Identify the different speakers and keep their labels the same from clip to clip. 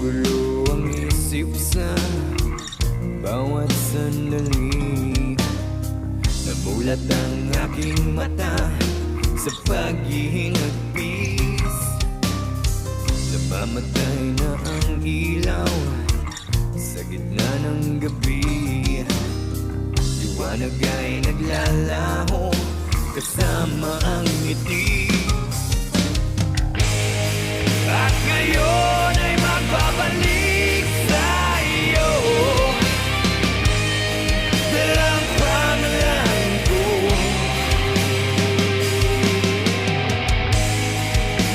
Speaker 1: Gumugulo ang isip sa bawat sandali. Namulat ang aking mata sa paghihingagpis. Namamatay na ang ilaw sa gitna ng gabi. Liwanag ay naglalaho kasama ang ngiti. At ngayon ay magbabalik sa iyo. Dalang pangalan ko.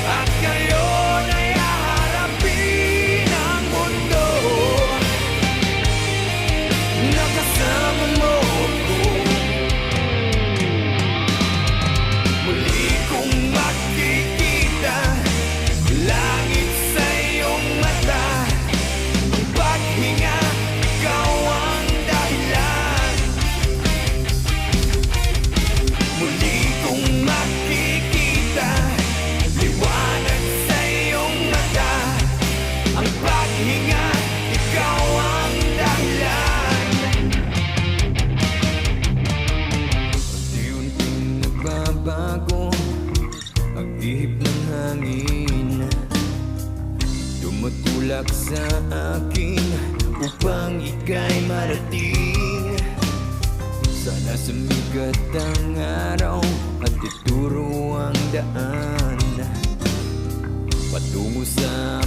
Speaker 1: At ngayon ay haharapin ang mundo. Nakasama mo ko. Muli kong makikita langit sa iyong mata. Ang paghinga, ikaw ang dahilan. Muli kong makikita liwanag sa iyong mata. Ang paghinga, ikaw ang dahilan. Unti-unting nagbabago ang ihip ng hangin. Tumutulak sa akin upang ika'y marating. Sana sumikat ang araw at ituro ang daan patungo sa